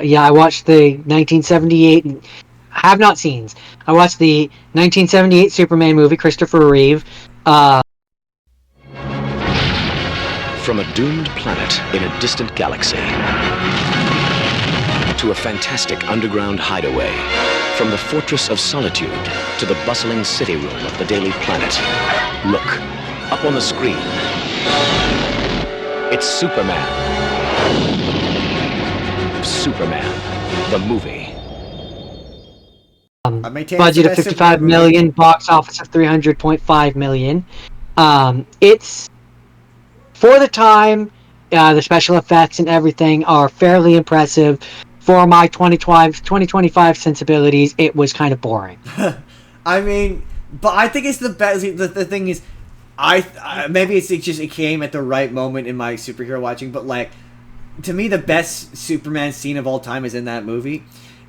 Yeah, I watched the 1978. I have not seen. I watched the 1978 Superman movie, Christopher Reeve. Uh, From a doomed planet in a distant galaxy to a fantastic underground hideaway, from the fortress of solitude to the bustling city room of the Daily Planet. Look, up on the screen. It's Superman. Superman, the movie. I maintain it's the Budget of best 55 Superman movie. million, box office of 300.5 million. It's for the time, the special effects and everything are fairly impressive. For my 2025 sensibilities, it was kind of boring. I mean, but I think it's the best. The thing is, maybe it's just it came at the right moment in my superhero watching, but like to me, the best Superman scene of all time is in that movie.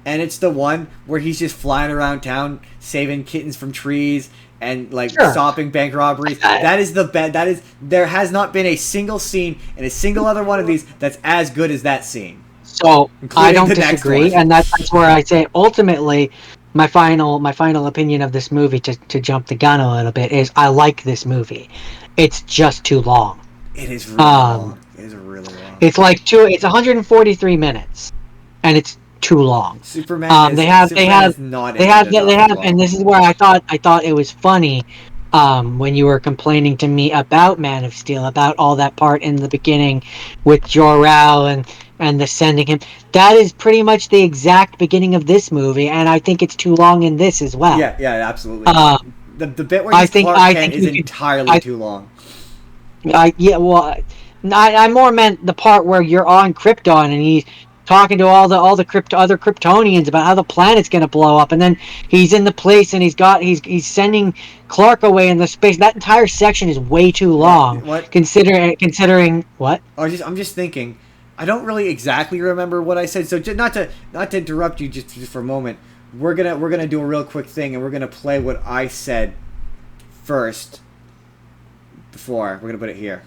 And it's the one where he's just flying around town saving kittens from trees and like stopping bank robberies. That is the best. That is, there has not been a single scene in a single other one of these that's as good as that scene. So I don't disagree, and that's where I say ultimately my final opinion of this movie, to jump the gun a little bit, is I like this movie. It's just too long. It is really long. It is really long. It's like it's 143 minutes, and it's too long. Superman. They have, and this is where I thought it was funny. When you were complaining to me about Man of Steel, about all that part in the beginning with Jor-El and the sending him, that is pretty much the exact beginning of this movie, and I think it's too long in this as well. Yeah, absolutely. The bit where he's Clark Kent is entirely too long. I more meant the part where you're on Krypton and he's talking to all the other Kryptonians about how the planet's gonna blow up, and then he's in the place and he's sending Clark away in the space. That entire section is way too long. What? Considering what? I'm just thinking. I don't really exactly remember what I said. So not to interrupt you just for a moment. We're gonna do a real quick thing, and we're gonna play what I said first. Before we're gonna put it here.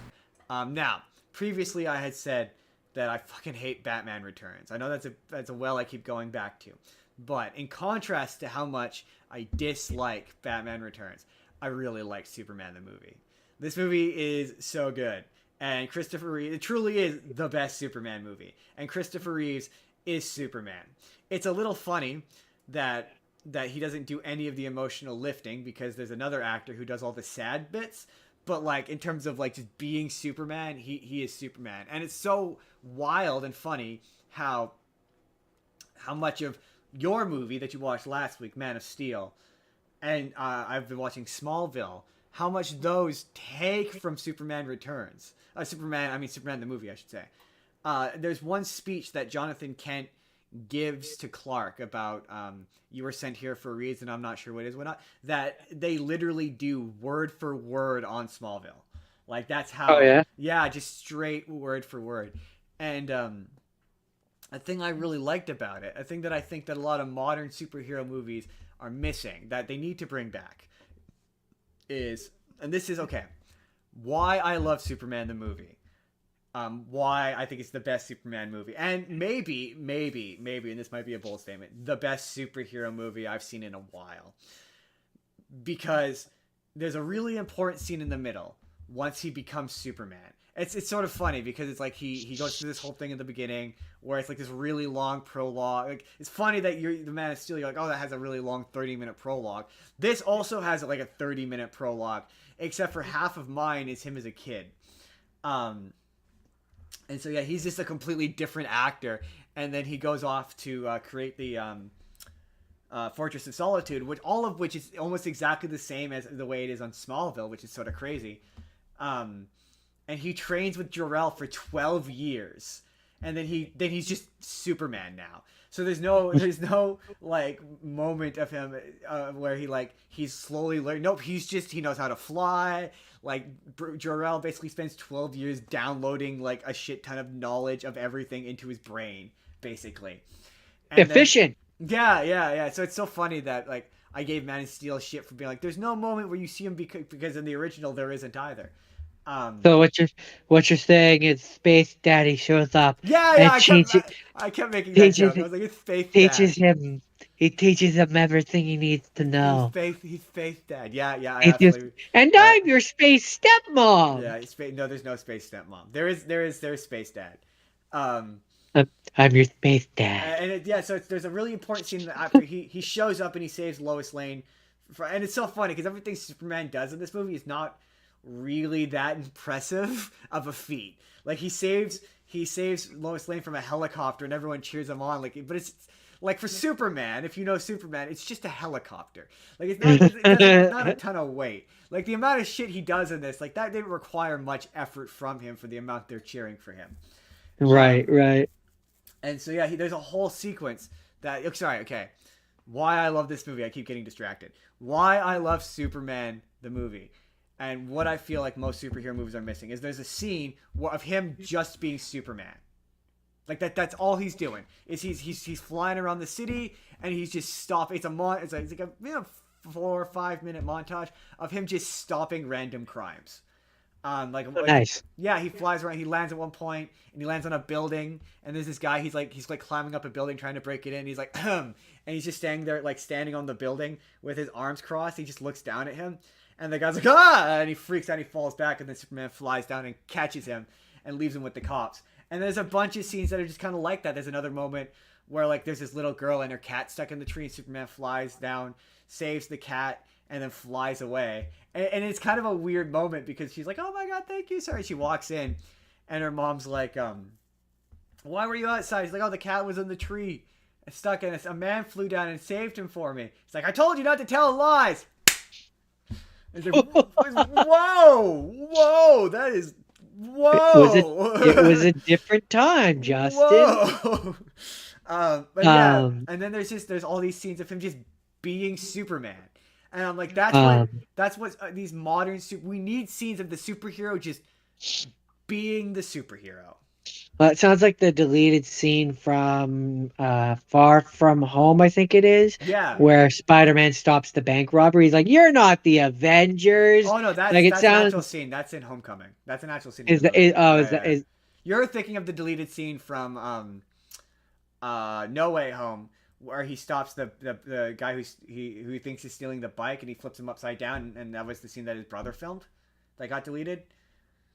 Now, previously I had said that I fucking hate Batman Returns. I know that's a well I keep going back to. But in contrast to how much I dislike Batman Returns, I really like Superman the movie. This movie is so good. And Christopher Reeve, it truly is the best Superman movie. And Christopher Reeves is Superman. It's a little funny that he doesn't do any of the emotional lifting because there's another actor who does all the sad bits. But like in terms of like just being Superman, he is Superman. And it's so wild and funny how much of your movie that you watched last week, Man of Steel, and I've been watching Smallville, how much those take from Superman Returns. Superman the movie, I should say. There's one speech that Jonathan Kent gives to Clark about you were sent here for a reason, I'm not sure what it is, what not, that they literally do word for word on Smallville. Like that's how just straight word for word. And a thing I really liked about it, a thing that I think that a lot of modern superhero movies are missing, that they need to bring back, is, and this is okay, why I love Superman the movie. Why I think it's the best Superman movie, and maybe, and this might be a bold statement, the best superhero movie I've seen in a while. Because there's a really important scene in the middle once he becomes Superman. It's sort of funny because it's like he goes through this whole thing in the beginning where it's like this really long prologue. Like, it's funny that you're the Man of Steel. You're like, oh, that has a really long 30-minute prologue. This also has like a 30-minute prologue, except for half of mine is him as a kid. And so, yeah, he's just a completely different actor. And then he goes off to create the Fortress of Solitude, all of which is almost exactly the same as the way it is on Smallville, which is sort of crazy. And he trains with Jor-El for 12 years. And then he's just Superman now. So there's no like moment of him where he's slowly learning. Nope, he knows how to fly. Like Jor-El basically spends 12 years downloading like a shit ton of knowledge of everything into his brain, basically. And efficient. Yeah. So it's so funny that like I gave Man of Steel shit for being like, there's no moment where you see him because in the original there isn't either. Um, So what you're saying is Space Daddy shows up yeah, and I kept making that teaches joke. I was like, it's Faith Dad. teaches him he teaches him everything he needs to know. He's Faith Dad. Yeah, I He's just absolutely. and Yeah, I'm your space stepmom. yeah. No, there's no Space Stepmom. There's Space Dad. Um, I'm, I'm your space dad. yeah, so there's a really important scene that after he shows up and he saves Lois Lane, and it's so funny because everything Superman does in this movie is not really that impressive of a feat. Like he saves Lois Lane from a helicopter and everyone cheers him on. Like, but it's like for Superman, if you know Superman, it's just a helicopter. Like it's not a ton of weight. Like the amount of shit he does in this, like that didn't require much effort from him for the amount they're cheering for him. Right, right. And so yeah, there's a whole sequence that. Oh, sorry, okay. Why I love this movie? I keep getting distracted. Why I love Superman the movie, and what I feel like most superhero movies are missing is there's a scene of him just being Superman. Like that's all he's doing. Is he's flying around the city and he's just stopping. It's like a 4 or 5 minute montage of him just stopping random crimes. Nice. Yeah, he flies around. He lands at one point, and he lands on a building. And there's this guy. He's like climbing up a building, trying to break it in. He's like, and he's just standing there, like standing on the building with his arms crossed. He just looks down at him, and the guy's like, ah! And he freaks out. He falls back, and then Superman flies down and catches him, and leaves him with the cops. And there's a bunch of scenes that are just kind of like that. There's another moment where like there's this little girl and her cat stuck in the tree. And Superman flies down, saves the cat, and then flies away. And it's kind of a weird moment because she's like, oh my God, thank you. Sorry. She walks in and her mom's like, why were you outside? She's like, oh, the cat was in the tree and stuck in it. A man flew down and saved him for me. He's like, I told you not to tell lies. Like, whoa, that is, whoa. It was a different time, Justin. Whoa. But yeah, and then there's all these scenes of him just being Superman. And I'm like, that's what these modern we need scenes of the superhero just being the superhero. Well, it sounds like the deleted scene from Far From Home, I think it is. Yeah. Where Spider-Man stops the bank robbery. He's like, "You're not the Avengers." Oh no, that's like an actual scene. That's in Homecoming. That's an actual scene. You're thinking of the deleted scene from No Way Home, where he stops the guy who he thinks is stealing the bike and he flips him upside down, and that was the scene that his brother filmed that got deleted.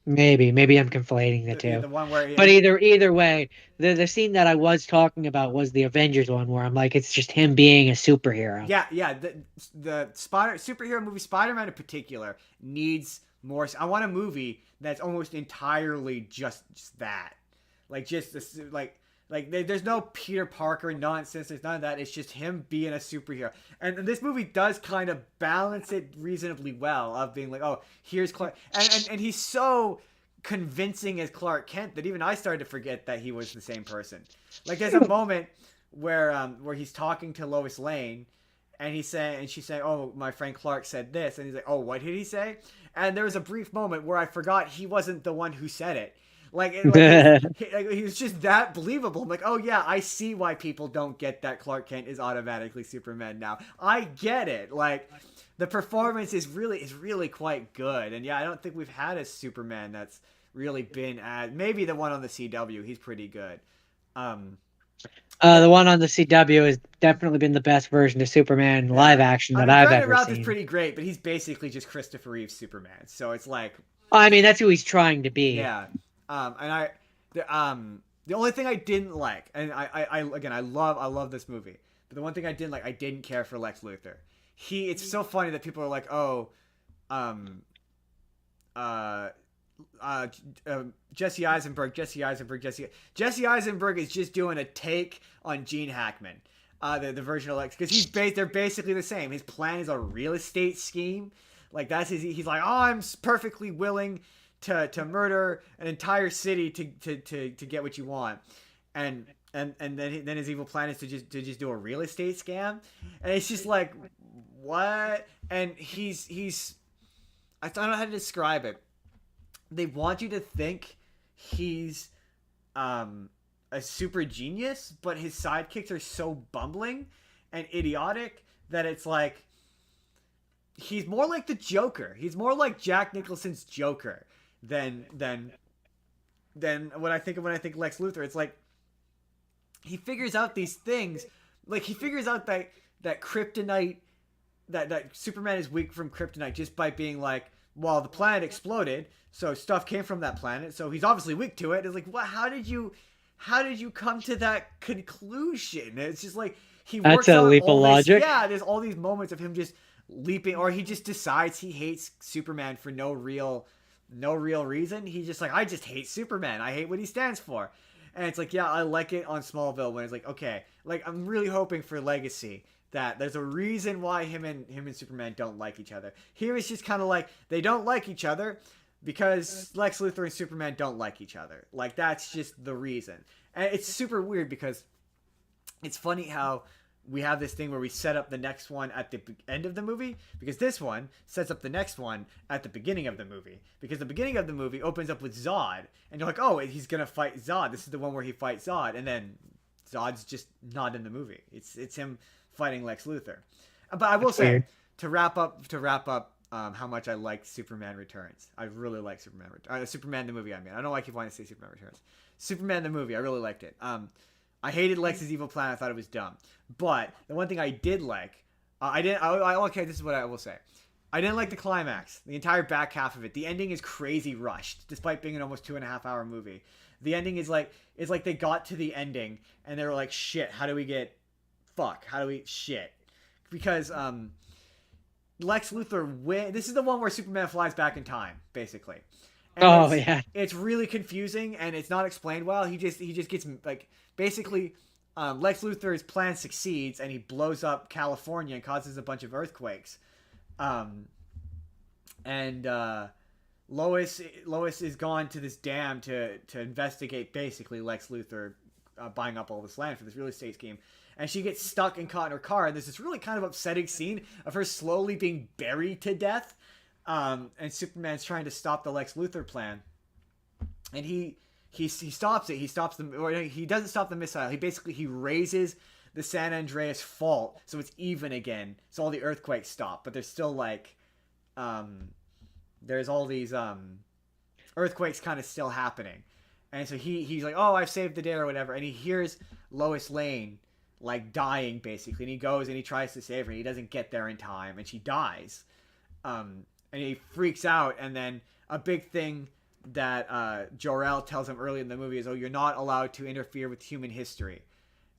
Maybe I'm conflating the two. The one where, but either way, the scene that I was talking about was the Avengers one, where I'm like, it's just him being a superhero. Yeah. The superhero movie, Spider-Man in particular, needs more. I want a movie that's almost entirely just that, like just this, like there's no Peter Parker nonsense. There's none of that. It's just him being a superhero. And this movie does kind of balance it reasonably well of being like, oh, here's Clark. And he's so convincing as Clark Kent that even I started to forget that he was the same person. Like there's a moment where he's talking to Lois Lane and she's saying, oh, my friend Clark said this. And he's like, oh, what did he say? And there was a brief moment where I forgot he wasn't the one who said it. He was just that believable. I'm like, oh yeah, I see why people don't get that Clark Kent is automatically Superman now. I get it. Like, the performance is really quite good. And yeah, I don't think we've had a Superman that's really been maybe the one on the CW. He's pretty good. The one on the CW has definitely been the best version of Superman live action that I've ever seen. Is pretty great, but he's basically just Christopher Reeve Superman. So it's like, I mean, that's who he's trying to be. Yeah. The only thing I didn't like, and I love this movie, but the one thing I didn't like, I didn't care for Lex Luthor. It's so funny that people are like, oh, Jesse Eisenberg is just doing a take on Gene Hackman, the version of Lex, because they're basically the same. His plan is a real estate scheme, like that's he's like, oh, I'm perfectly willing to murder an entire city to get what you want, and then his evil plan is to just do a real estate scam, and it's just like, what? And he's I don't know how to describe it. They want you to think he's a super genius, but his sidekicks are so bumbling and idiotic that it's like he's more like the Joker. He's more like Jack Nicholson's Joker than when I think Lex Luthor. It's like he figures out these things. Like he figures out that kryptonite, that Superman is weak from kryptonite just by being like, well, the planet exploded, so stuff came from that planet, so he's obviously weak to it. It's like, what? How did you come to that conclusion? It's just like he works That's a out leap all of this, logic. yeah, there's all these moments of him just leaping, or he just decides he hates Superman for no real reason. He's just like, I just hate Superman. I hate what he stands for. And it's like, yeah, I like it on Smallville when it's like, okay, like I'm really hoping for Legacy that there's a reason why him and Superman don't like each other. Here it's just kind of like they don't like each other because Lex Luthor and Superman don't like each other. Like that's just the reason. And it's super weird because it's funny how we have this thing where we set up the next one at the end of the movie, because this one sets up the next one at the beginning of the movie, because the beginning of the movie opens up with Zod, and you're like, oh, he's gonna fight Zod. This is the one where he fights Zod, and then Zod's just not in the movie. It's him fighting Lex Luthor. But I will say, to wrap up how much I liked Superman Returns. I really like Superman the movie. I don't know why I keep wanting to say Superman Returns. Superman the movie. I really liked it. I hated Lex's evil plan. I thought it was dumb. But the one thing I did like, okay, this is what I will say. I didn't like the climax. The entire back half of it. The ending is crazy rushed, despite being an almost 2.5 hour movie. The ending is like, it's like they got to the ending and they were like, shit, shit. Because, Lex Luthor this is the one where Superman flies back in time, basically. And it's really confusing and it's not explained well. He just gets like basically Lex Luthor's plan succeeds and he blows up California and causes a bunch of earthquakes. Lois is gone to this dam to investigate basically Lex Luthor buying up all this land for this real estate scheme. And she gets stuck and caught in her car. And there's this really kind of upsetting scene of her slowly being buried to death. And Superman's trying to stop the Lex Luthor plan. And he stops it. He doesn't stop the missile. He raises the San Andreas fault so it's even again. So all the earthquakes stop. But there's still like, there's all these earthquakes kind of still happening. And so he's like, oh, I've saved the day or whatever. And he hears Lois Lane like dying basically, and he goes and he tries to save her and he doesn't get there in time and she dies, and he freaks out. And then a big thing that Jor-El tells him early in the movie is, oh, you're not allowed to interfere with human history.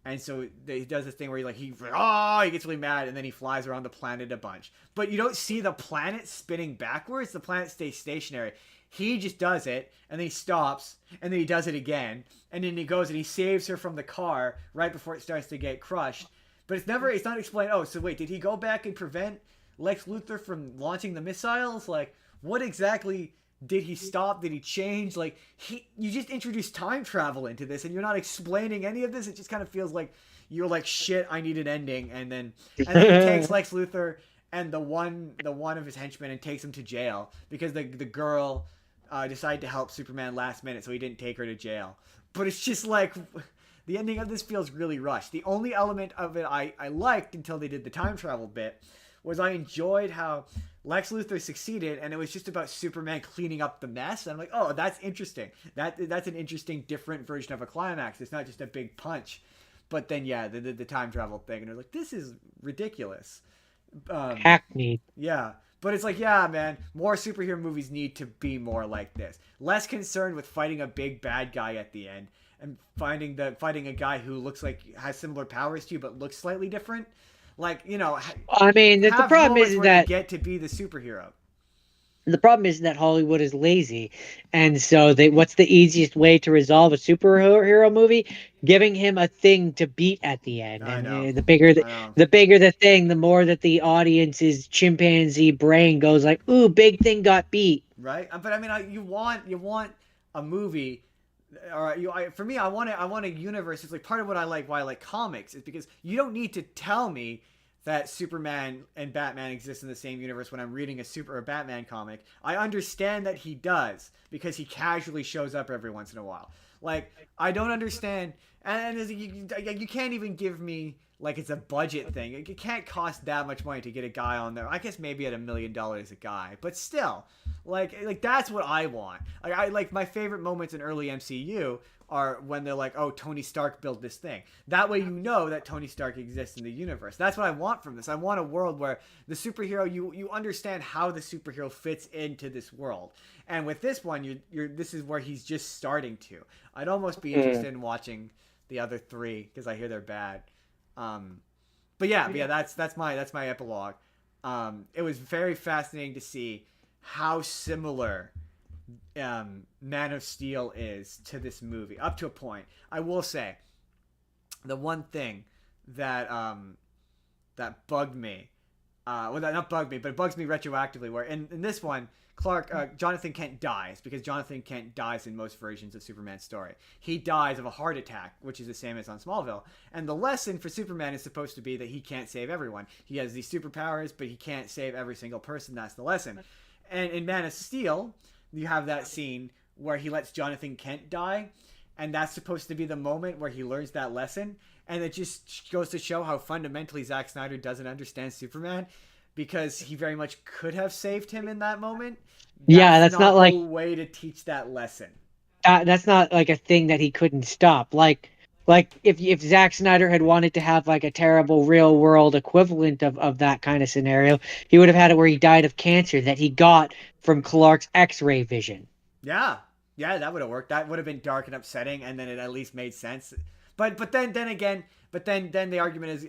And so he does this thing where he gets really mad and then he flies around the planet a bunch, but you don't see the planet spinning backwards. The planet stays stationary. He just does it, and then he stops, and then he does it again, and then he goes and he saves her from the car right before it starts to get crushed. But it's not explained, oh, so wait, did he go back and prevent Lex Luthor from launching the missiles? Like, what exactly did he stop? Did he change? Like, you just introduced time travel into this, and you're not explaining any of this. It just kind of feels like you're like, shit, I need an ending, and then he takes Lex Luthor and the one of his henchmen and takes him to jail because the girl decided to help Superman last minute, so he didn't take her to jail. But it's just like, the ending of this feels really rushed. The only element of it I liked until they did the time travel bit was I enjoyed how Lex Luthor succeeded, and it was just about Superman cleaning up the mess. And I'm like, oh, that's interesting. That's an interesting, different version of a climax. It's not just a big punch. But then, yeah, they did the time travel thing, and they're like, this is ridiculous. Hackneyed. Yeah. But it's like, yeah, man, more superhero movies need to be more like this. Less concerned with fighting a big bad guy at the end and fighting a guy who looks like has similar powers to you but looks slightly different. Like, you know, I mean, the problem is that you get to be the superhero. The problem is that Hollywood is lazy, and so what's the easiest way to resolve a superhero movie? Giving him a thing to beat at the end. And the bigger the thing, the more that the audience's chimpanzee brain goes like, "Ooh, big thing got beat." Right, but I mean, you want a movie, or for me, I want a universe. It's like part of why I like comics is because you don't need to tell me that Superman and Batman exist in the same universe when I'm reading a Batman comic. I understand that he does because he casually shows up every once in a while. Like, I don't understand, and you can't even give me like it's a budget thing. It can't cost that much money to get a guy on there. I guess maybe at $1 million a guy, but still, Like that's what I want. Like my favorite moments in early MCU are when they're like, oh, Tony Stark built this thing. That way you know that Tony Stark exists in the universe. That's what I want from this. I want a world where the superhero, you understand how the superhero fits into this world. And with this one, this is where he's just starting to. I'd almost be interested in watching the other three because I hear they're bad. But yeah, that's my epilogue. It was very fascinating to see how similar Man of Steel is to this movie up to a point. I will say the one thing that that bugged me, well, not bugged me, but it bugs me retroactively, where in this one Jonathan Kent dies, because Jonathan Kent dies in most versions of Superman's story. He dies of a heart attack, which is the same as on Smallville. And the lesson for Superman is supposed to be that he can't save everyone. He has these superpowers, but he can't save every single person. That's the lesson. And in Man of Steel, you have that scene where he lets Jonathan Kent die, and that's supposed to be the moment where he learns that lesson. And it just goes to show how fundamentally Zack Snyder doesn't understand Superman, because he very much could have saved him in that moment. That's not like a way to teach that lesson. That's not like a thing that he couldn't stop. Like if Zack Snyder had wanted to have like a terrible real world equivalent of that kind of scenario, he would have had it where he died of cancer that he got from Clark's X-ray vision. Yeah, that would have worked. That would have been dark and upsetting, and then it at least made sense. But then the argument is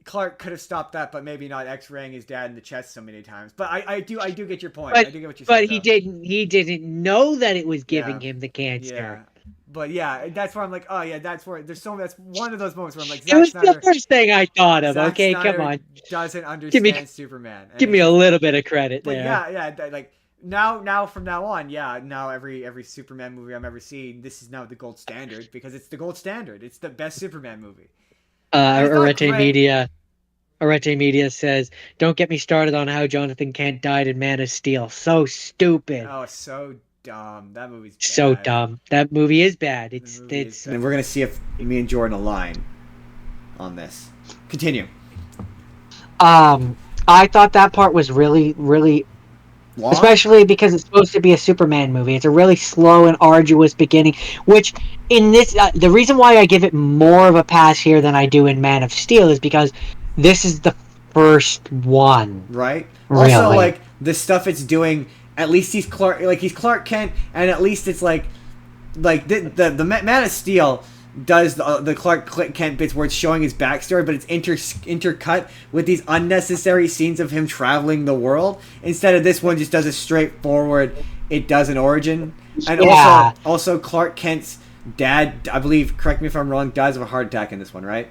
Clark could have stopped that, but maybe not X-raying his dad in the chest so many times. But I do get your point. I do get what you're saying. But he didn't know that it was giving him the cancer. Yeah. But yeah, that's where I'm like, oh yeah, that's where that's one of those moments where I'm like, it was the first thing I thought of. Zack okay, Snyder come on, doesn't understand Superman. Give me a little bit of credit there. Yeah, like now from now on, now every Superman movie I'm ever seen, this is now the gold standard, because it's the gold standard. It's the best Superman movie. Arete Media says, "Don't get me started on how Jonathan Kent died in Man of Steel. So stupid. Oh, so dumb. That movie's bad. So dumb. That movie is bad. It's and we're gonna see if me and Jordan align on this. Continue. I thought that part was really, really long? Especially because it's supposed to be a Superman movie. It's a really slow and arduous beginning, which in this, the reason why I give it more of a pass here than I do in Man of Steel is because this is the first one. Right? Really. Also, like, the stuff it's doing, at least he's Clark Kent, and at least it's like the Man of Steel does the Clark Kent bits where it's showing his backstory, but it's intercut with these unnecessary scenes of him traveling the world. Instead of this one just does a straightforward, it does an origin. And also Clark Kent's dad, I believe, correct me if I'm wrong, dies of a heart attack in this one, right?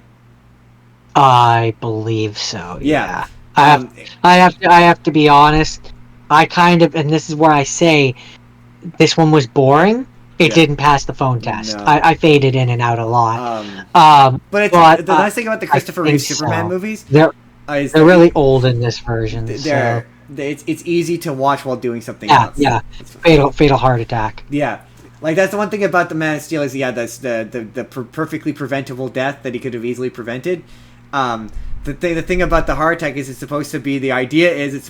I believe so. Yeah. I have to be honest. I kind of, and this is where I say this one was boring. It didn't pass the phone test. No. I faded in and out a lot. But the nice thing about the Christopher Reeve Superman movies, they're really old in this version. It's easy to watch while doing something else. Yeah, fatal heart attack. Yeah, like that's the one thing about the Man of Steel is that's the perfectly preventable death that he could have easily prevented. The thing about the heart attack is it's the idea is it's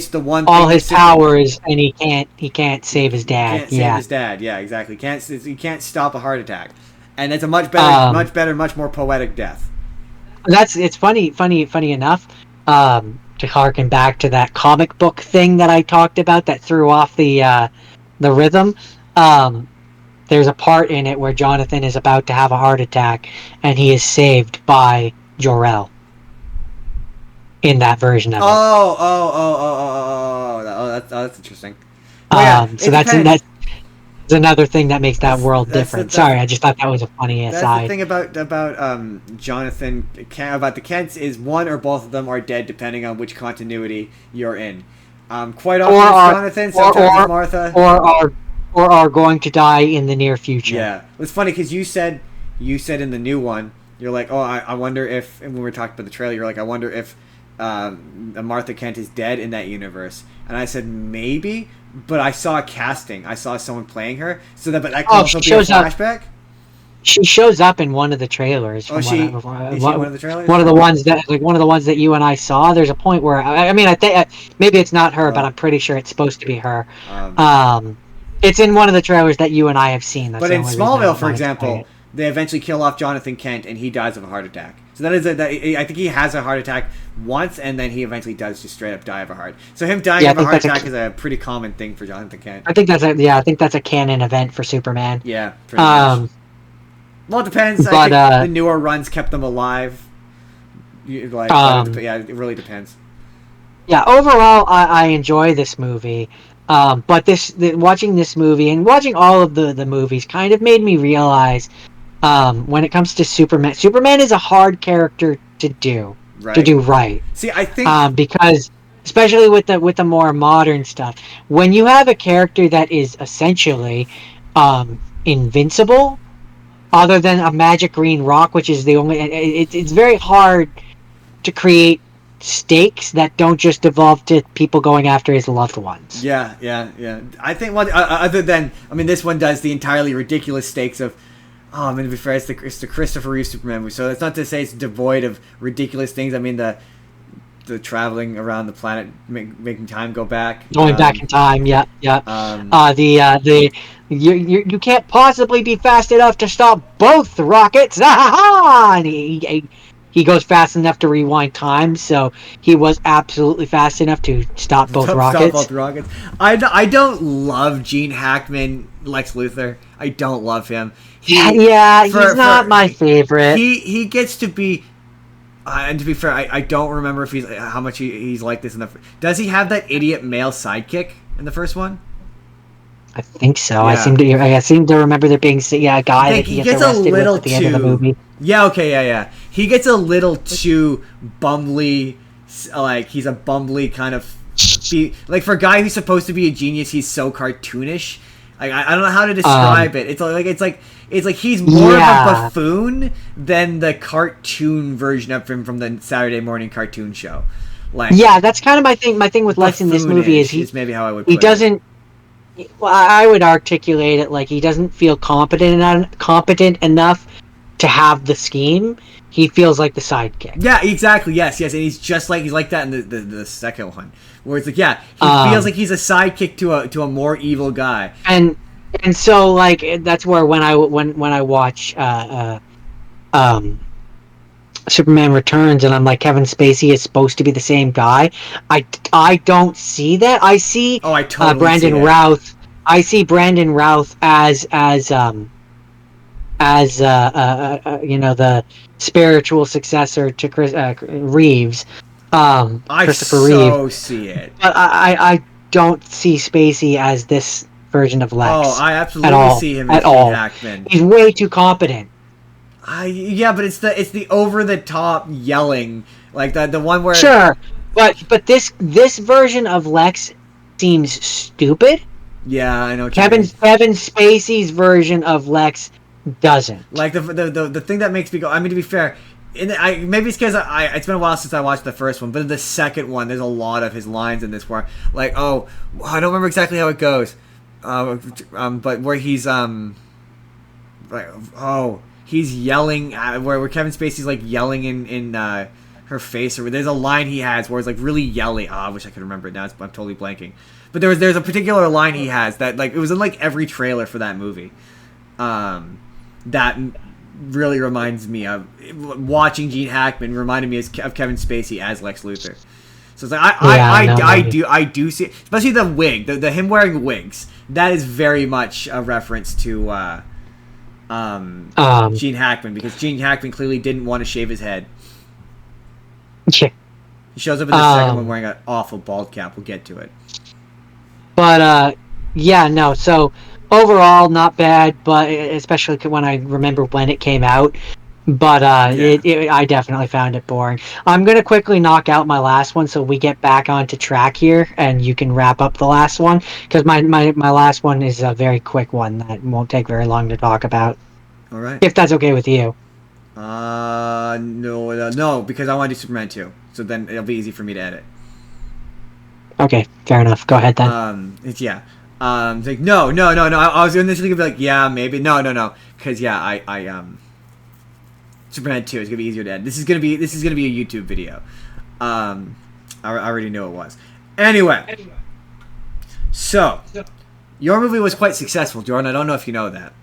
the one all his powers, and he can't save his dad. Can't save his dad. Yeah, exactly. He can't stop a heart attack, and it's a much better, much more poetic death. It's funny enough. To harken back to that comic book thing that I talked about that threw off the rhythm. There's a part in it where Jonathan is about to have a heart attack, and he is saved by Jor-El. In that version of it. That's interesting. So that's another thing that makes that world different. Sorry, I just thought that was a funny aside. The thing about Jonathan, about the Kents, is one or both of them are dead depending on which continuity you're in. Quite often it's Jonathan, sometimes it's Martha. Or are going to die in the near future. Yeah. It's funny because you said in the new one, you're like, oh, I wonder if, and when we were talking about the trailer, you're like, I wonder if Martha Kent is dead in that universe. And I said, maybe, but I saw a casting. I saw someone playing her. But that could also be a flashback? She shows up in one of the trailers. Oh, is she one of the trailers? One of the ones that you and I saw. There's a point where I mean, I think maybe it's not her, but I'm pretty sure it's supposed to be her. It's in one of the trailers that you and I have seen. But in Smallville, for example, they eventually kill off Jonathan Kent, and he dies of a heart attack. So that is I think he has a heart attack once, and then he eventually does just straight up die of a heart. So him dying of a heart attack is a pretty common thing for Jonathan Kent. I think that's a canon event for Superman. Yeah, pretty much. Well, it depends. But, I think the newer runs kept them alive. Yeah, it really depends. Yeah, overall, I enjoy this movie. But watching this movie and watching all of the movies kind of made me realize when it comes to Superman is a hard character to do right. See, I think because especially with the more modern stuff, when you have a character that is essentially invincible, other than a magic green rock, which is the only, it's very hard to create stakes that don't just devolve to people going after his loved ones. Yeah. I think other than, this one does the entirely ridiculous stakes of, to be fair, it's the Christopher Reeve Superman movie, so that's not to say it's devoid of ridiculous things. I mean, the traveling around the planet, making time go back. Going back in time, yeah. You can't possibly be fast enough to stop both rockets. And he goes fast enough to rewind time, so he was absolutely fast enough to stop both rockets. I don't love Gene Hackman, Lex Luthor. I don't love him. He's not my favorite. He gets to be. And to be fair, I don't remember if how much he's like this in the. Does he have that idiot male sidekick in the first one? I think so. Yeah. I seem to remember there being a guy that he gets arrested with at the end of the movie. Yeah. Okay. Yeah. He gets a little too bumbly. Like he's a bumbly kind of. For a guy who's supposed to be a genius, he's so cartoonish. Like I don't know how to describe it. It's like he's more of a buffoon than the cartoon version of him from the Saturday morning cartoon show. That's kind of my thing. My thing with Lex in this movie is maybe how I would. He doesn't. Well, I would articulate it like he doesn't feel competent enough to have the scheme. He feels like the sidekick. Yeah, exactly. Yes, and he's like that in the second one, where it's like, he feels like he's a sidekick to a more evil guy. And so that's where when I watch Superman Returns and I'm like, Kevin Spacey is supposed to be the same guy. I don't see that. I see I totally Brandon see Routh. I see Brandon Routh as the spiritual successor to Reeves. Christopher Reeve. I see it. But I don't see Spacey as this version of Lex. Oh, I absolutely see him as Gene Hackman. He's way too competent. But it's the over the top yelling, like the one where sure, but this version of Lex seems stupid. Yeah, I know. Kevin Spacey's version of Lex doesn't. Like the thing that makes me go. I mean, to be fair, maybe it's because it's been a while since I watched the first one, but in the second one, there's a lot of his lines in this where I don't remember exactly how it goes, but where he's he's yelling where Kevin Spacey's like yelling in her face, or there's a line he has where it's like really yelling. I wish I could remember it now. I'm totally blanking. But there's a particular line he has that it was in every trailer for that movie. That really reminds me of watching Gene Hackman. Reminded me of Kevin Spacey as Lex Luthor. So it's like I do see, especially the wig, the him wearing wigs. That is very much a reference to Gene Hackman, because Gene Hackman clearly didn't want to shave his head. Yeah. He shows up in the second one wearing an awful bald cap. We'll get to it. But so overall not bad, but especially when I remember when it came out. But I definitely found it boring. I'm gonna quickly knock out my last one so we get back onto track here, and you can wrap up the last one, because my last one is a very quick one that won't take very long to talk about. All right. If that's okay with you. No, because I want to do Superman 2, so then it'll be easy for me to edit. Okay, fair enough. Go ahead then. It's like, no. I was initially gonna be like, yeah, maybe. No. Because Superman 2 is gonna be easier to edit. This is gonna be a YouTube video. I already knew it was. Anyway, so your movie was quite successful, Jordan. I don't know if you know that.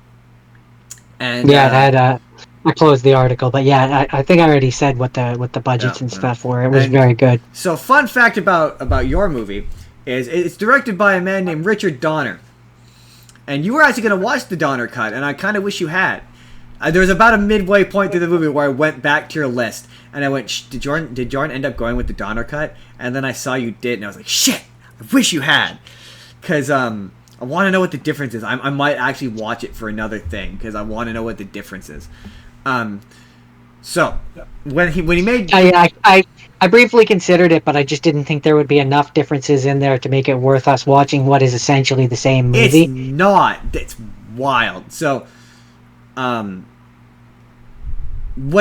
And yeah, it had. I closed the article, but yeah, I think I already said what the budgets and stuff were. It was very good. So, fun fact about your movie is it's directed by a man named Richard Donner, and you were actually going to watch the Donner cut, and I kind of wish you had. There was about a midway point through the movie where I went back to your list, and I went, did Jordan end up going with the Donner cut? And then I saw you did, and I was like, shit, I wish you had, because I want to know what the difference is. I might actually watch it for another thing because I want to know what the difference is. So when he made, I briefly considered it, but I just didn't think there would be enough differences in there to make it worth us watching what is essentially the same movie. It's not. It's wild. So, when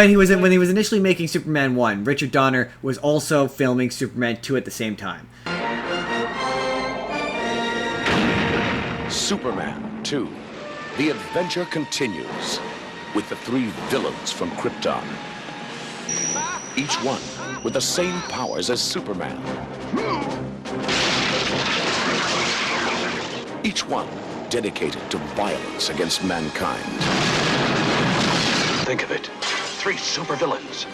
he was initially making Superman 1, Richard Donner was also filming Superman 2 at the same time. Superman 2. The adventure continues with the 3 villains from Krypton. Each one with the same powers as Superman. Each one dedicated to violence against mankind. Think of it. 3 supervillains.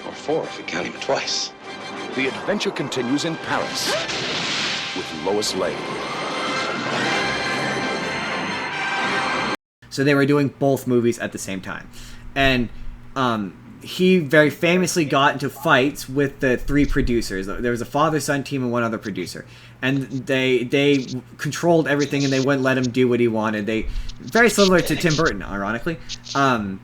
Or 4 if you count him twice. The adventure continues in Paris with Lois Lane. So they were doing both movies at the same time. And he very famously got into fights with the 3 producers. There was a father-son team and one other producer. And they controlled everything and they wouldn't let him do what he wanted. Very similar to Tim Burton, ironically. And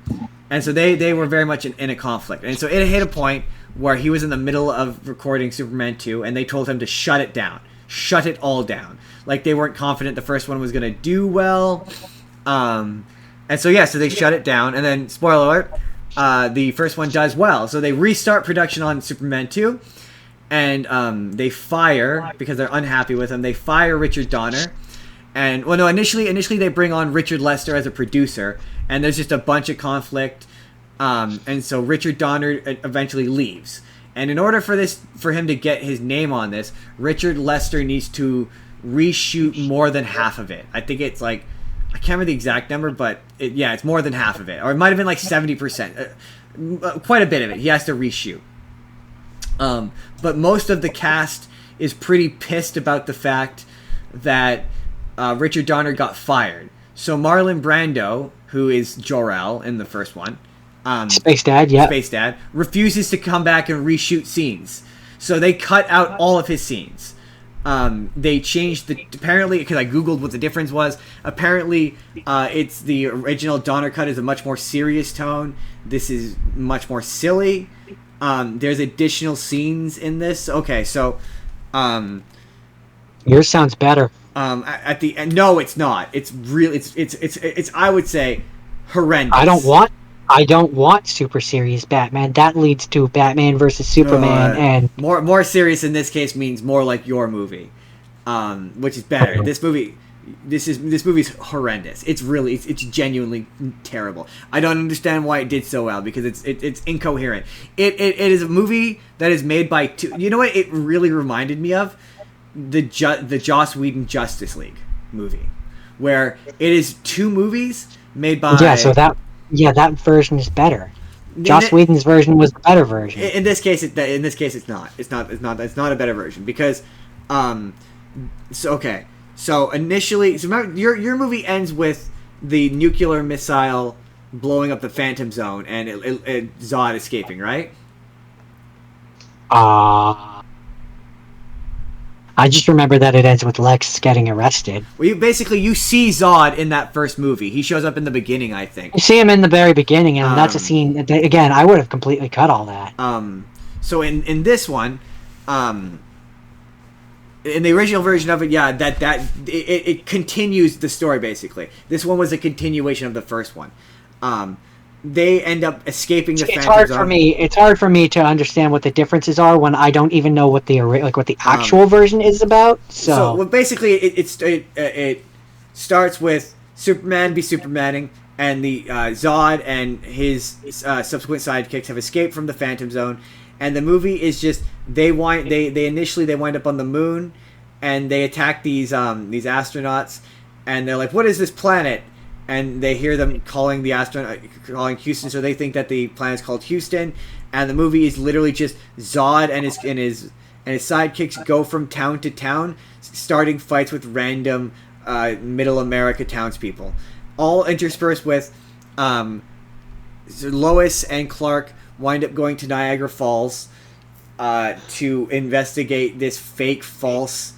so they were very much in a conflict. And so it hit a point where he was in the middle of recording Superman 2 and they told him to shut it down. Shut it all down. Like they weren't confident the first one was going to do well. And so they shut it down, and then spoiler alert, the first one does well. So they restart production on Superman 2, and they fire, because they're unhappy with him, they fire Richard Donner. And initially they bring on Richard Lester as a producer, and there's just a bunch of conflict. And so Richard Donner eventually leaves. And in order for him to get his name on this, Richard Lester needs to reshoot more than half of it. I think it's like, I can't remember the exact number, but it's more than half of it. Or it might have been like 70%. Quite a bit of it. He has to reshoot. But most of the cast is pretty pissed about the fact that Richard Donner got fired. So Marlon Brando, who is Jor-El in the first one, Space Dad, refuses to come back and reshoot scenes. So they cut out all of his scenes. They changed apparently, because I googled what the difference was. Apparently, it's the original Donner cut is a much more serious tone. This is much more silly. There's additional scenes in this. Okay, so, yours sounds better. At the end, no, it's not. It's really, it's I would say, horrendous. I don't want super serious Batman. That leads to Batman versus Superman, and more serious in this case means more like your movie, which is better. This movie's horrendous. It's genuinely terrible. I don't understand why it did so well because it's incoherent. It is a movie that is made by two. You know what? It really reminded me of the Joss Whedon Justice League movie, where it is 2 movies made by that version is better. Joss Whedon's version was the better version. In this case, it's not. It's not a better version because, So initially, remember, your movie ends with the nuclear missile blowing up the Phantom Zone and Zod escaping, right? I just remember that it ends with Lex getting arrested. Well, you see Zod in that first movie. He shows up in the beginning, I think. You see him in the very beginning, and that's a scene that, again, I would have completely cut all that. So in this one, in the original version of it, it continues the story basically. This one was a continuation of the first one. they end up escaping the It's Phantom hard Zone. for me. It's hard for me to understand what the differences are when I don't even know what the actual version is about. So well, basically, it starts with Superman be Supermaning, and the Zod and his subsequent sidekicks have escaped from the Phantom Zone, and the movie is just they initially wind up on the moon, and they attack these astronauts, and they're like, "What is this planet?" And they hear them calling calling Houston, so they think that the planet's called Houston. And the movie is literally just Zod and his sidekicks go from town to town, starting fights with random Middle America townspeople, all interspersed with Lois and Clark wind up going to Niagara Falls to investigate this fake, false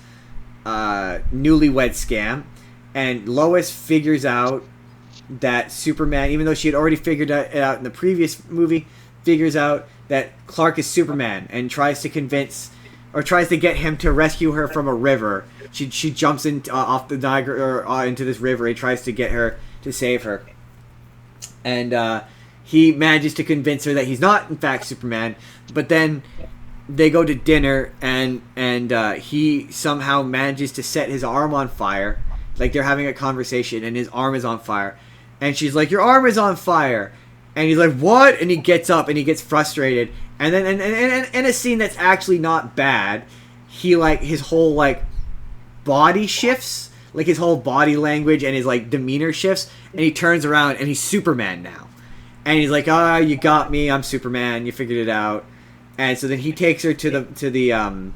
newlywed scam. And Lois figures out that Superman, even though she had already figured it out in the previous movie, figures out that Clark is Superman and tries to get him to rescue her from a river. She jumps off the Niagara or into this river and tries to get her to save her. And he manages to convince her that he's not in fact Superman. But then they go to dinner and he somehow manages to set his arm on fire. Like they're having a conversation and his arm is on fire. And she's like, "Your arm is on fire." And he's like, "What?" And he gets up and he gets frustrated. And then in a scene that's actually not bad, he his whole body shifts, his whole body language and his demeanor shifts, and he turns around and he's Superman now. And he's like, "Ah, you got me. I'm Superman. You figured it out." And so then he takes her to the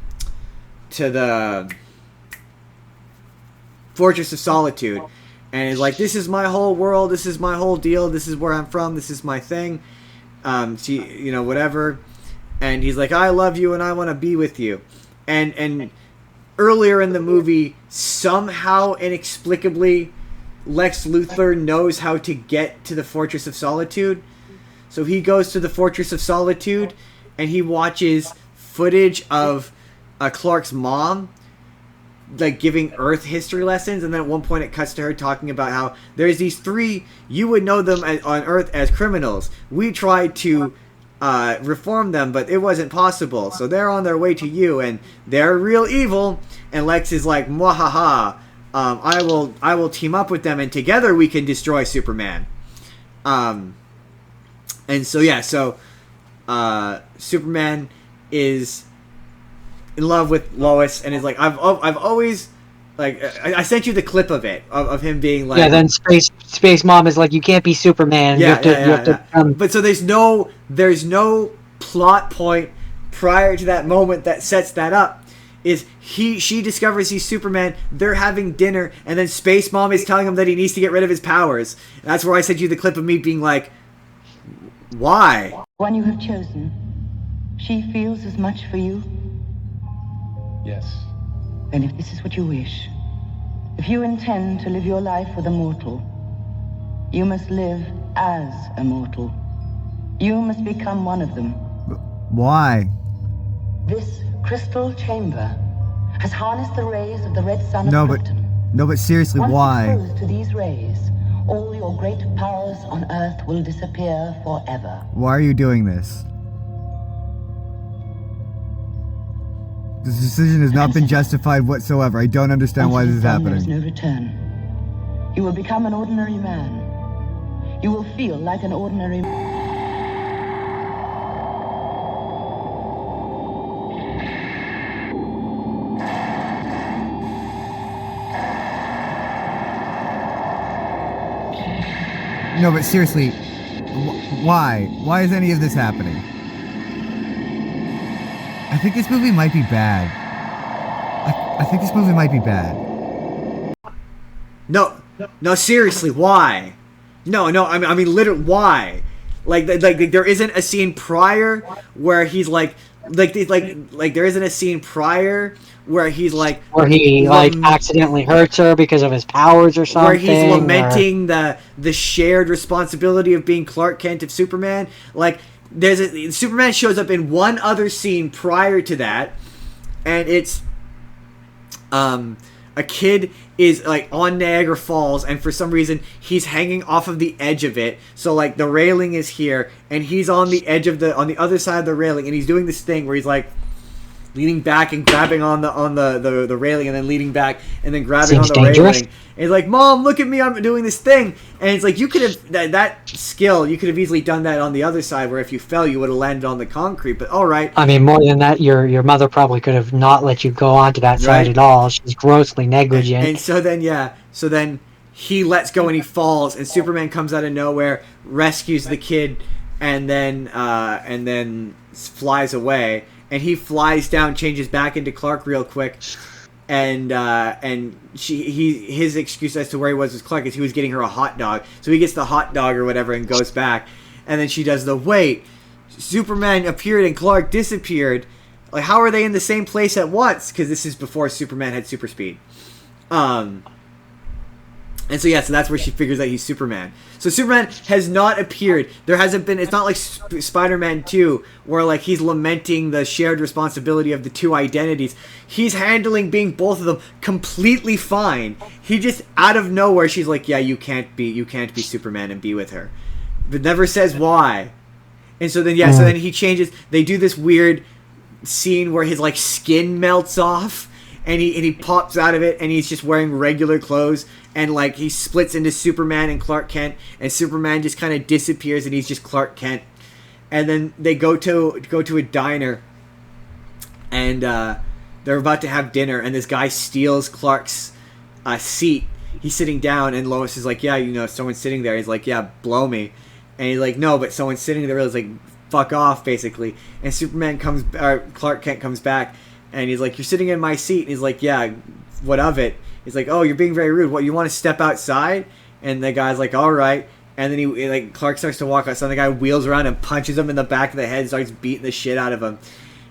Fortress of Solitude, and is like, "This is my whole world. This is my whole deal. This is where I'm from. This is my thing." Whatever. And he's like, "I love you and I want to be with you." And earlier in the movie, somehow inexplicably, Lex Luthor knows how to get to the Fortress of Solitude. So he goes to the Fortress of Solitude and he watches footage of Clark's mom giving Earth history lessons, and then at one point it cuts to her talking about how there's these three, you would know them on Earth as criminals. We tried to reform them, but it wasn't possible. So they're on their way to you, and they're real evil. And Lex is like, "Mwahaha, I will team up with them, and together we can destroy Superman." And so Superman is in love with Lois and is like, I've always I sent you the clip of it of him being like, yeah. Then Space Mom is like, "You can't be Superman. Yeah, you have to." But so there's no plot point prior to that moment that sets that up. She discovers he's Superman. They're having dinner, and then Space Mom is telling him that he needs to get rid of his powers. And that's where I sent you the clip of me being like, "Why?" One you have chosen. She feels as much for you. Yes. Then if this is what you wish, if you intend to live your life with a mortal, you must live as a mortal. You must become one of them. Why? This crystal chamber has harnessed the rays of the red sun of Krypton. No, but seriously, Once why? exposed to these rays, all your great powers on Earth will disappear forever. Why are you doing this? This decision has not been justified whatsoever. I don't understand why this is happening. There is no return. You will become an ordinary man. You will feel like an ordinary man. No, but seriously, why? Why is any of this happening? I think this movie might be bad. I think this movie might be bad. No, seriously, why? No, I mean, literally, why? Like there isn't a scene prior where he's like there isn't a scene prior where he's like, where he accidentally hurts her because of his powers or something, where he's lamenting the shared responsibility of being Clark Kent of Superman. Like, Superman shows up in one other scene prior to that, and it's a a kid is like on Niagara Falls, and for some reason he's hanging off of the edge of it. So like the railing is here, and he's on the edge of on the other side of the railing, and he's doing this thing where he's like leaning back and grabbing on the railing, and then leaning back and then grabbing Seems on the dangerous. railing. And he's like, "Mom, look at me! I'm doing this thing." And it's like, you could have that skill. You could have easily done that on the other side, where if you fell, you would have landed on the concrete. But all right. I mean, more than that, your mother probably could have not let you go onto that side Right. at all. She's grossly negligent. And so then he lets go and he falls, and Superman comes out of nowhere, rescues the kid, and then flies away. And he flies down, changes back into Clark real quick, and his excuse as to where he was Clark is he was getting her a hot dog. So he gets the hot dog or whatever and goes back, and then she does the wait. Superman appeared and Clark disappeared. Like, how are they in the same place at once? Because this is before Superman had super speed. And so that's where she figures out he's Superman. So Superman has not appeared. There hasn't been. It's not like Spider-Man 2, where like he's lamenting the shared responsibility of the two identities. He's handling being both of them completely fine. He just out of nowhere, she's like, "Yeah, you can't be Superman and be with her," but never says why. And so then so then he changes. They do this weird scene where his like skin melts off. And he pops out of it, and he's just wearing regular clothes, and like he splits into Superman and Clark Kent, and Superman just kind of disappears, and he's just Clark Kent. And then they go to a diner, and they're about to have dinner, and this guy steals Clark's seat. He's sitting down, and Lois is like, "Yeah, someone's sitting there." He's like, "Yeah, blow me," and he's like, "No, but someone's sitting there." He's like, "Fuck off," basically. And Clark Kent comes back. And he's like, "You're sitting in my seat." And he's like, "Yeah, what of it?" He's like, "Oh, you're being very rude. What, you want to step outside?" And the guy's like, "All right." And then Clark starts to walk outside. And the guy wheels around and punches him in the back of the head and starts beating the shit out of him.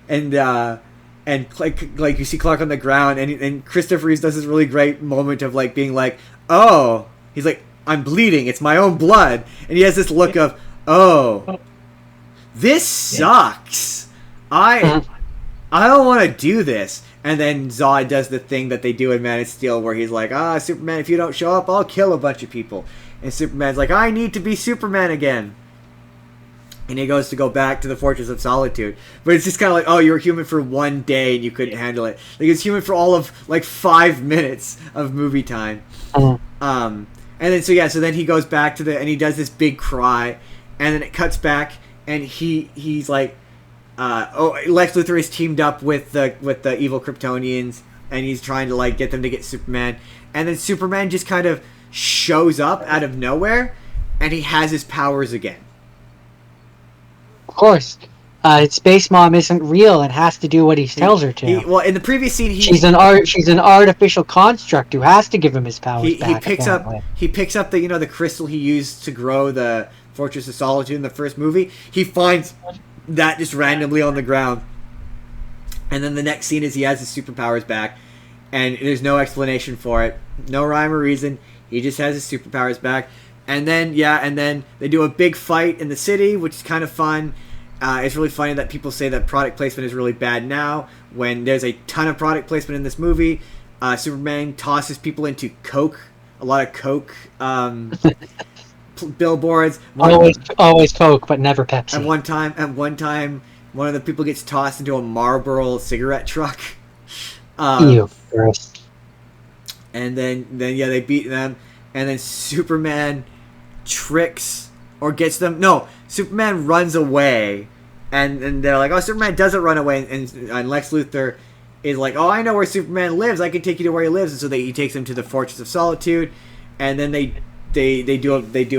And like you see Clark on the ground, and Christopher Reeve does this really great moment of like being like, "Oh," he's like, "I'm bleeding. It's my own blood." And he has this look of, "Oh, this sucks. I don't want to do this." And then Zod does the thing that they do in Man of Steel where he's like, "Superman, if you don't show up, I'll kill a bunch of people." And Superman's like, "I need to be Superman again." And he goes to go back to the Fortress of Solitude. But it's just kind of like, "Oh, you were human for one day and you couldn't handle it." Like, he was human for all of like 5 minutes of movie time. And then so then he goes back and he does this big cry, and then it cuts back, and he's like, Lex Luthor is teamed up with the evil Kryptonians, and he's trying to like get them to get Superman, and then Superman just kind of shows up out of nowhere, and he has his powers again. Of course, Space Mom isn't real and has to do what he tells her to. Well, in the previous scene, she's an artificial construct who has to give him his powers back. He picks up the crystal he used to grow the Fortress of Solitude in the first movie. He finds that just randomly on the ground, and then the next scene is he has his superpowers back, and there's no explanation for it, no rhyme or reason. He just has his superpowers back, and then they do a big fight in the city, which is kind of fun. It's really funny that people say that product placement is really bad now when there's a ton of product placement in this movie. Superman tosses people into Coke, a lot of Coke billboards. Always Coke, but never Pepsi. At one time, one of the people gets tossed into a Marlboro cigarette truck. Ew, gross. And then they beat them, and then Superman tricks or gets them. No, Superman runs away, and they're like, "Oh, Superman doesn't run away," and Lex Luthor is like, "Oh, I know where Superman lives. I can take you to where he lives." And so he takes him to the Fortress of Solitude, and then they do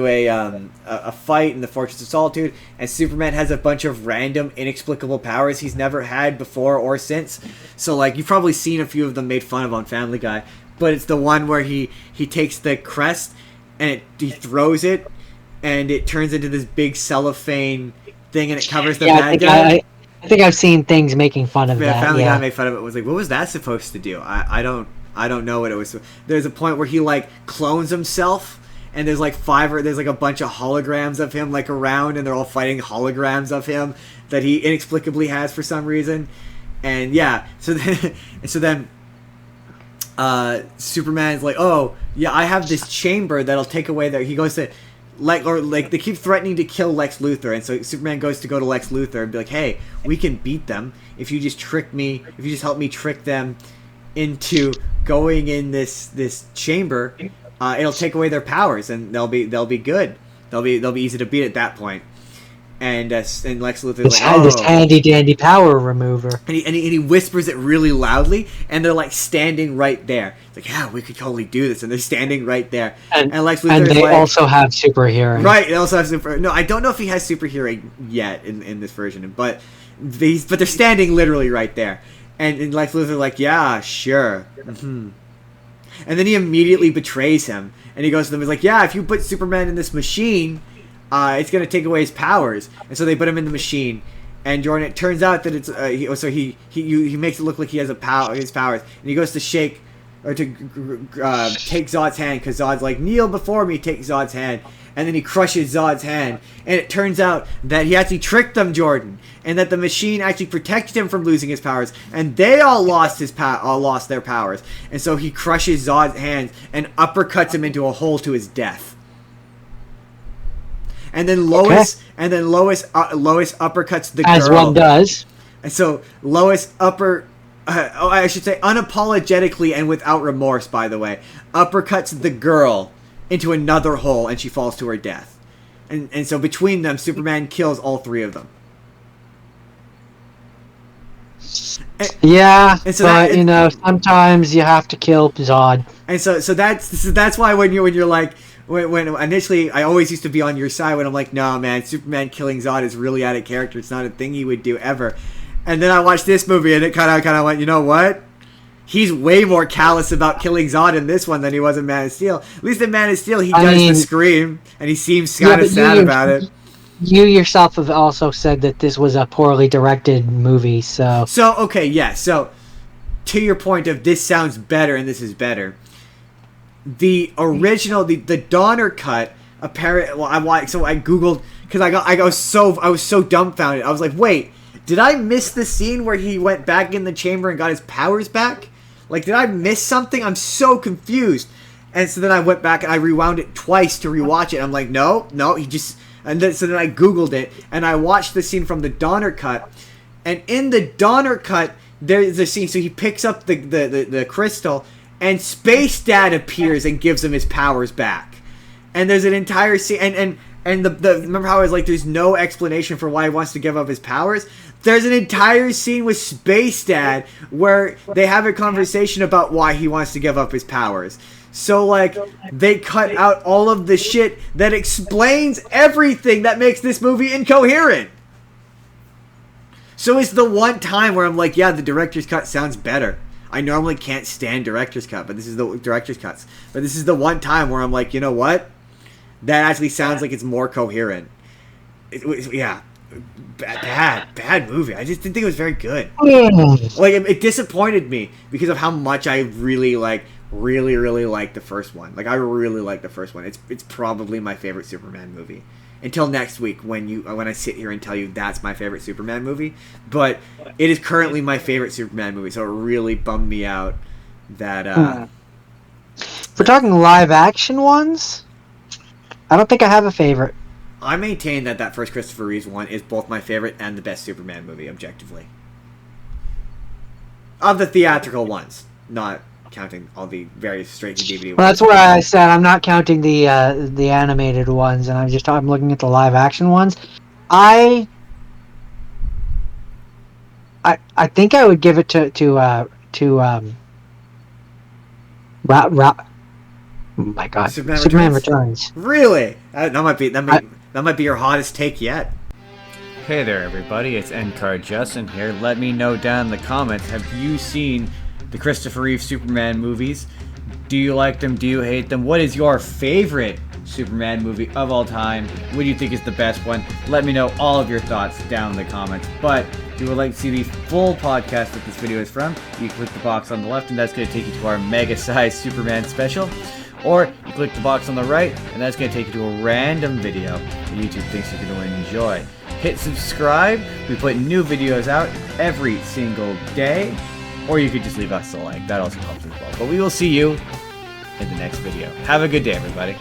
a fight in the Fortress of Solitude, and Superman has a bunch of random inexplicable powers he's never had before or since. So like, you've probably seen a few of them made fun of on Family Guy, but it's the one where he takes the crest and he throws it, and it turns into this big cellophane thing, and it covers the bad guy. I think I've seen things making fun of that. Family Guy made fun of it. Was like, what was that supposed to do? I don't know what it was. There's a point where he like clones himself, and there's like a bunch of holograms of him like around, and they're all fighting holograms of him that he inexplicably has for some reason. And so then Superman's like, oh yeah, I have this chamber that'll take away their. He goes to they keep threatening to kill Lex Luthor, and so Superman goes to go to Lex Luthor and be like, hey, we can beat them if you just help me trick them into going in this chamber. It'll take away their powers, and they'll be good. They'll be easy to beat at that point. And Lex Luthor's like, this handy dandy power remover, and he whispers it really loudly, and they're like standing right there. It's like, yeah, we could totally do this, and they're standing right there. And Lex Luthor, and they also have super hearing. Right, they also have super. No, I don't know if he has super hearing yet in this version, but they're standing literally right there. And Lex Luthor's like, yeah, sure. Mm-hmm. And then he immediately betrays him, and he goes to them. He's like, yeah, if you put Superman in this machine, it's gonna take away his powers. And so they put him in the machine. And Jordan, it turns out that it's he makes it look like he has his powers, and he goes to shake or to take Zod's hand, because Zod's like, kneel before me, take Zod's hand. And then he crushes Zod's hand, and it turns out that he actually tricked them, Jordan, and that the machine actually protected him from losing his powers, and they all lost their powers. And so he crushes Zod's hands and uppercuts him into a hole to his death. And then Lois uppercuts the girl. As one does. And so Lois unapologetically and without remorse, by the way, uppercuts the girl into another hole, and she falls to her death. And so between them, Superman kills all three of them. Sometimes you have to kill Zod. And so that's why when you're like, when initially I always used to be on your side when I'm like, no man, Superman killing Zod is really out of character. It's not a thing he would do ever. And then I watched this movie, and it kind of went, you know what? He's way more callous about killing Zod in this one than he was in Man of Steel. At least in Man of Steel, he does the scream, and he seems kind of sad about it. You yourself have also said that this was a poorly directed movie, so... So, okay, yeah. So, to your point of this sounds better and this is better, the original, the Donner cut, apparently... Well, I Googled, because I was so dumbfounded. I was like, wait, did I miss the scene where he went back in the chamber and got his powers back? Like, did I miss something? I'm so confused. And so then I went back and I rewound it twice to rewatch it. I'm like, no, he just... So then I Googled it, and I watched the scene from the Donner cut. And in the Donner cut, there's a scene, so he picks up the crystal, and Space Dad appears and gives him his powers back. And there's an entire scene, and remember how I was like, there's no explanation for why he wants to give up his powers? There's an entire scene with Space Dad where they have a conversation about why he wants to give up his powers. So, like, they cut out all of the shit that explains everything that makes this movie incoherent. So it's the one time where I'm like, yeah, the director's cut sounds better. I normally can't stand director's cut, but this is the director's cuts. But this is the one time where I'm like, you know what? That actually sounds like it's more coherent. Yeah. Bad movie. I just didn't think it was very good. Like, it disappointed me because of how much I really like the first one. Like, I really like the first one. It's probably my favorite Superman movie. Until next week when I sit here and tell you that's my favorite Superman movie. But it is currently my favorite Superman movie, so it really bummed me out that If we're talking live action ones, I don't think I have a favorite. I maintain that first Christopher Reeve one is both my favorite and the best Superman movie, objectively. Of the theatrical ones, not counting all the various straight-to-DVD ones. Well, that's why I said I'm not counting the animated ones, and I'm looking at the live-action ones. I think I would give it to oh my God, Superman Returns. Really? That might be your hottest take yet. Hey there, everybody. It's NCard Justin here. Let me know down in the comments. Have you seen the Christopher Reeve Superman movies? Do you like them? Do you hate them? What is your favorite Superman movie of all time? What do you think is the best one? Let me know all of your thoughts down in the comments. But if you would like to see the full podcast that this video is from, you click the box on the left, and that's going to take you to our mega-sized Superman special. Or you click the box on the right, and that's going to take you to a random video that YouTube thinks you're going to enjoy. Hit subscribe. We put new videos out every single day. Or you could just leave us a like. That also helps as well. But we will see you in the next video. Have a good day, everybody.